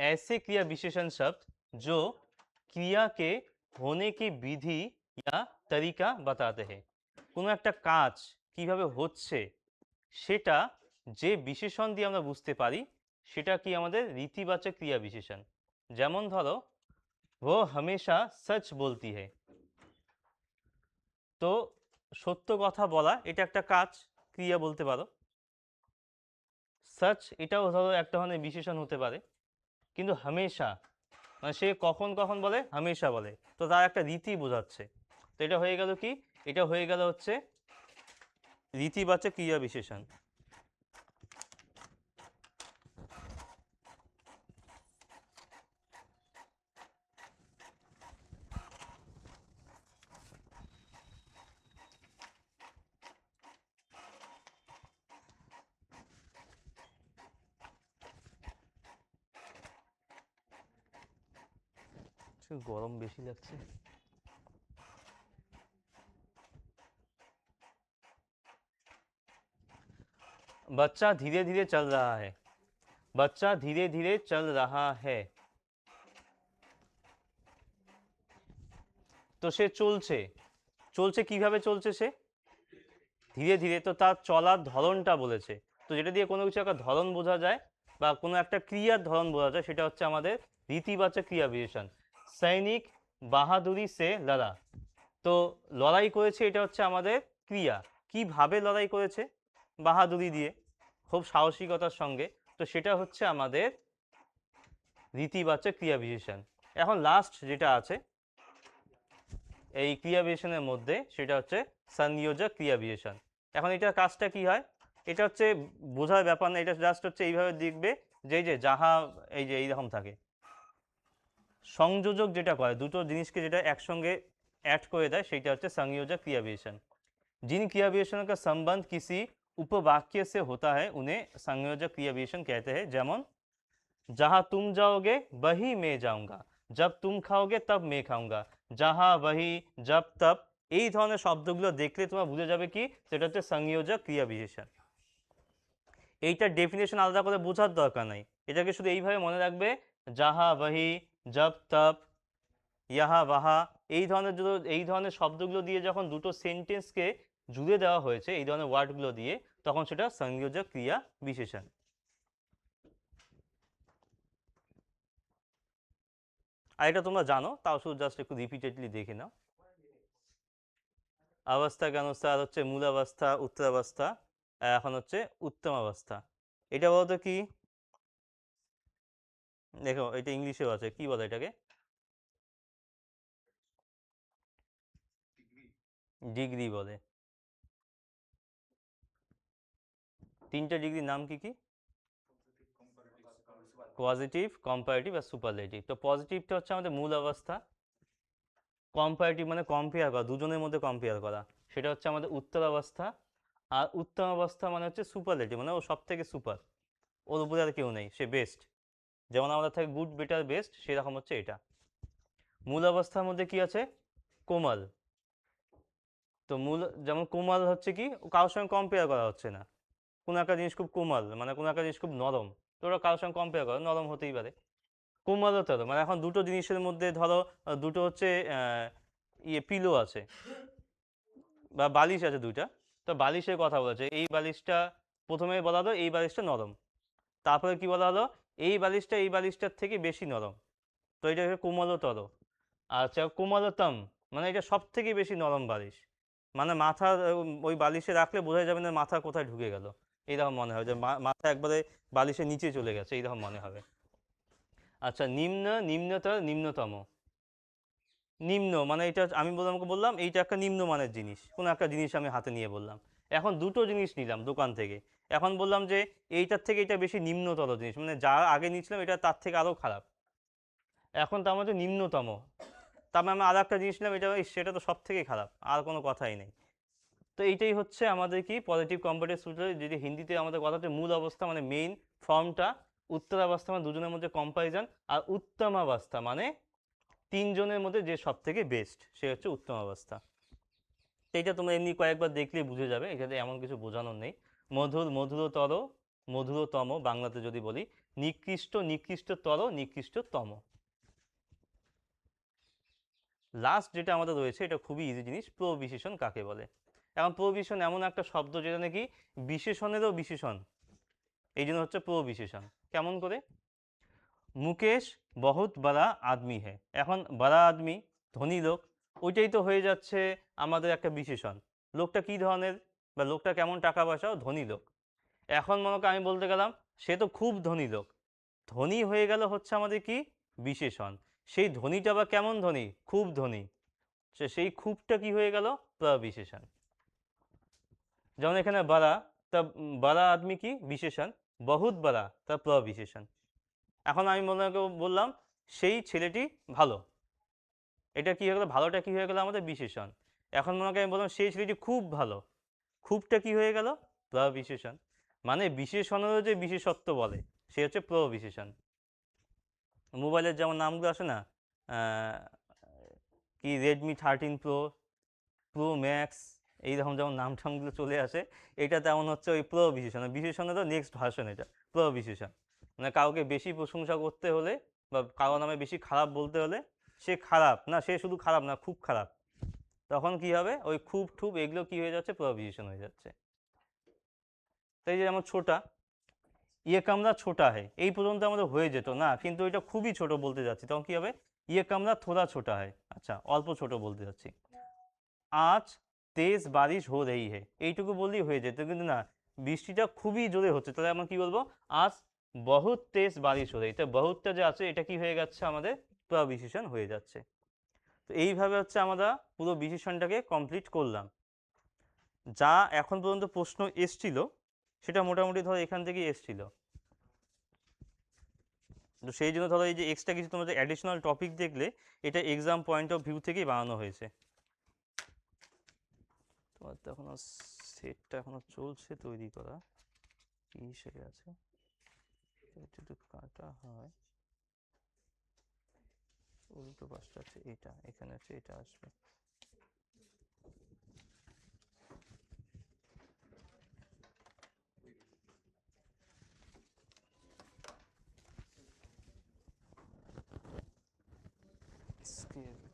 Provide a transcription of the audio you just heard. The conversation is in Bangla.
ऐसे क्रिया विशेषण शब्द जो क्रिया के होने की विधि या तरीका बताते हैं। কোনো একটা কাজ কিভাবে হচ্ছে সেটা যে বিশেষণ দিয়ে আমরা বুঝতে পারি সেটা কি আমাদের রীতিবাচক ক্রিয়া বিশেষণ। যেমন ধরো, वो हमेशा सच बोलती है। তো সত্য কথা বলা এটা একটা কাজ, ক্রিয়া বলতে পারো। সচ এটাও ধরো একটা ধরনের বিশেষণ হতে পারে। কিন্তু হামেশা মানে সে কখন কখন বলে, হামেশা বলে, তো তার একটা রীতি বোঝাচ্ছে। তো এটা হয়ে গেল কি, এটা হয়ে গেল হচ্ছে রীতিবাচক ক্রিয়া বিশেষণ। গরম বেশি লাগছে। बच्चा धीरे धीरे चल रहा है। बच्चा धीरे धीरे चल रहा है। তো সে চলছে, চলছে কিভাবে চলছে সে, ধীরে ধীরে। তো তার চলার ধরনটা বলেছে। তো যেটা দিয়ে কোনো কিছু একটা ধরন বোঝা যায় বা কোনো একটা ক্রিয়ার ধরন বোঝা যায় সেটা হচ্ছে আমাদের রীতিবাচক ক্রিয়া বিশেষণ। সৈনিক বাহাদুরি সে লড়া। তো লড়াই করেছে এটা হচ্ছে আমাদের ক্রিয়া। কিভাবে লড়াই করেছে, বাহাদুরি দিয়ে, খুব সাহসিকতার সঙ্গে। তো সেটা হচ্ছে আমাদের রীতিবাচক ক্রিয়া বিশেষণ। এখন লাস্ট যেটা আছে এই ক্রিয়া বিশেষণের মধ্যে সেটা হচ্ছে সংযোজক ক্রিয়া বিশেষণ। এখন এটার কাজটা কি হয়, এটা হচ্ছে বোঝার ব্যাপার না, এটা জাস্ট হচ্ছে এইভাবে দেখবে যে এই যে যাহা এই যে এইরকম থাকে। সংযোজক যেটা করে দুটো জিনিসকে যেটা একসঙ্গে ऐड করে দেয় সেটা হচ্ছে संयोजक क्रिया विशेषण। जिन क्रिया विशेषणों का संबंध किसी उपवाक्य से होता है उन्हें संयोजक क्रिया विशेषण कहते हैं। যেমন जहाँ तुम जाओगे वही मैं जाऊंगा, जब तुम खाओगे तब मैं खाऊंगा, जहाँ वही जब तब, এই ধরনের শব্দগুলো দেখলে তোমরা বুঝে যাবে কি সেটা হচ্ছে সংযোজক ক্রিয়া বিশেষণ। এইটার ডেফিনেশন আলাদা করে বোঝার দরকার নাই, এটাকে শুধু এইভাবে মনে রাখবে, যাহা वही जब तब यहाँ वहाँ, এই ধরনের শব্দগুলো দিয়ে যখন দুটো সেন্টেন্সকে জুড়ে দেওয়া হয়েছে এই ধরনের ওয়ার্ডগুলো দিয়ে তখন সেটা সংযোজক ক্রিয়া বিশেষণ। আর এটা তোমরা জানো, তাও শুধু জাস্ট একটু রিপিটেডলি দেখে নাও। अवस्था के अनुसार হচ্ছে মূলাবস্থা, উত্তরাবস্থা, এখন হচ্ছে উত্তম অবস্থা। এটা বলতো কি, দেখো এটা ইংলিশেও আছে, কি বলে এটাকে, ডিগ্রি বলে। তিনটা ডিগ্রির নাম কি কি, পজিটিভ, কম্পারেটিভ আর সুপারলেটিভ। তো পজিটিভটা হচ্ছে আমাদের মূল অবস্থা, কম্পারেটিভ মানে কম্পেয়ার করা, দুজনের মধ্যে কম্পেয়ার করা, সেটা হচ্ছে আমাদের উত্তর অবস্থা। আর উত্তম অবস্থা মানে হচ্ছে সুপারলেটিভ, মানে ও সব থেকে সুপার, ওর উপরে আর কেউ নেই, সে বেস্ট। যেমন আমাদের থাকে গুড, বেটার, বেস্ট, সেরকম হচ্ছে এটা। মূল অবস্থার মধ্যে কি আছে, কোমল। তো মূল যেমন কোমল হচ্ছে কি, কারোর সঙ্গে কম্পেয়ার করা হচ্ছে না, কোনো একটা জিনিস খুব কোমল মানে কোনো একটা জিনিস খুব নরম, তো ওরা কারোর সঙ্গে কম্পেয়ার করে, নরম হতেই পারে। কোমলতর মানে এখন দুটো জিনিসের মধ্যে ধরো দুটো হচ্ছে ইয়ে পিলো আছে বা বালিশ আছে দুইটা, তো বালিশের কথা বলেছে, এই বালিশটা প্রথমে বলা হলো এই বালিশটা নরম, তারপরে কি বলা হলো এই বালিশটা এই বালিশটার থেকে বেশি নরম, তো এটা হচ্ছে কোমলতর। আচ্ছা কোমলতম মানে এটা সব থেকে বেশি নরম বালিশ, মানে মাথা ওই বালিশে রাখলে বোঝা যাবে না মাথা কোথায় ঢুকে গেল, এইরকম মনে হবে যে মাথা একবারে বালিশের নিচে চলে গেছে, এইরকম মনে হবে। আচ্ছা নিম্ন, নিম্নতর, নিম্নতম। নিম্ন মানে এটা আমি আমাকে বললাম এইটা একটা নিম্নমানের জিনিস, কোনো একটা জিনিস আমি হাতে নিয়ে বললাম, এখন দুটো জিনিস নিলাম দোকান থেকে, এখন বললাম যে এইটার থেকে এটা বেশি নিম্নতর জিনিস, মানে যা আগে নিয়েছিলাম এটা তার থেকে আরও খারাপ, এখন তার মধ্যে নিম্নতম, তার মানে আমি আর একটা জিনিস নিলাম এটা সেটা তো সব থেকে খারাপ, আর কোনো কথাই নেই। তো এইটাই হচ্ছে আমাদের কি পজিটিভ কম্পারেটিভ সূত্র, যদি হিন্দিতে আমাদের কথা হচ্ছে মূল অবস্থা মানে মেইন ফর্মটা, উত্তরাবস্থা মানে দুজনের মধ্যে কম্পারিজন, আর উত্তমাবস্থা মানে তিনজনের মধ্যে যে সব থেকে বেস্ট সে হচ্ছে উত্তম অবস্থা। এইটা তোমরা এমনি কয়েকবার দেখলেই বুঝে যাবে, এখানে এমন কিছু বোঝানোর নেই। মধুর, মধুরতর, মধুরতম বাংলাতে যদি বলি, নিকৃষ্ট, নিকৃষ্টতর, নিকৃষ্টতম। লাস্ট যেটা আমাদের রয়েছে এটা খুবই ইজি জিনিস, প্রবিশেষণ কাকে বলে। এখন প্রবিশেষণ এমন একটা শব্দ যেটা নাকি বিশেষণেরও বিশেষণ, এই জন্য হচ্ছে প্রবিশেষণ। কেমন করে? মুকেশ বহুত বড়া আদমি হে, এখন বড়া আদমি ধনী লোক, ওইটাই তো হয়ে যাচ্ছে আমাদের একটা বিশেষণ। লোকটা কি ধরনের বা লোকটা কেমন টাকা পয়সাও, ধনী লোক। এখন মনে করো আমি বলতে গেলাম সে তো খুব ধনী লোক, ধনী হয়ে গেল হচ্ছে আমাদের কি বিশেষণ। সেই ধনীটা বা কেমন ধনী? খুব ধনী, সেই খুবটা কি হয়ে গেল প্রবিশেষণ। যেমন এখানে বড়া, তা বড়া আদমি কি বিশেষণ, বহুত বড়া তা প্রবিশেষণ। এখন আমি বললাম সেই ছেলেটি ভালো, এটা কি হয়ে গেল, ভালোটা কি হয়ে গেল আমাদের বিশেষণ। এখন মনে করি আমি বললাম সেই ছেলেটি খুব ভালো, খুবটা কি হয়ে গেল প্রবিশেষণ। মানে বিশেষণেরও যে বিশেষত্ব বলে সে হচ্ছে প্রবিশেষণ। মোবাইলের যেমন নামগুলো আসে না, আহ, কি Redmi 13 Pro, প্রো ম্যাক্স, এইরকম যেমন নাম টামগুলো চলে আসে, এটা তেমন হচ্ছে ওই প্রবিশেষণ। বিশেষণেরও নেক্সট ভার্সন এটা প্রবিশেষণ। মানে কাউকে বেশি প্রশংসা করতে হলে বা কারো নামে বেশি খারাপ বলতে হলে, সে খারাপ না, সে শুধু খারাপ না, খুব খারাপ, তখন কি হবে ওই খুব ঠুব এগুলো কি হয়ে যাচ্ছে প্রবিশেষণ হয়ে যাচ্ছে। তাই যে যেমন ছোটা, ইয়ে কামরা ছোটা হয়, এই পর্যন্ত আমাদের হয়ে যেত না, কিন্তু এটা খুবই ছোট বলতে যাচ্ছি, তখন কি হবে ইয়ে কামরা থোড়া ছোটা হয়, আচ্ছা অল্প ছোট বলতে যাচ্ছি। আজ তেজ বারিশ হো রही है, এইটুকু বললেই হয়ে যেত, কিন্তু না, বৃষ্টিটা খুবই জোরে হচ্ছে, তাহলে আমরা কি বলবো আজ বহুত তেজ বারিশ হো রही, তো বহুতটা যে আছে এটা কি হয়ে যাচ্ছে আমাদের প্রবিশেষণ হয়ে যাচ্ছে। তো এইভাবে হচ্ছে আমরা পুরো বিশেষণটাকে কমপ্লিট করলাম। যা এখন পর্যন্ত প্রশ্ন এসছিল সেটা মোটামুটি ধরো এখান থেকেই এসছিল। তো সেই জন্য ধরো এই যে এক্সট্রা কিছু তোমাদের অ্যাডিশনাল টপিক দেখলে, এটা এক্সাম পয়েন্ট অফ ভিউ থেকেই বানানো হয়েছে। তোমার তো এখনো সেটটা এখনো চলছে তৈরি করা, কি হিসেবে আছে, যদি কাটা হয় উল্টো পাশটা আছে এটা, এখানে আছে এটা আসবে। স্কেল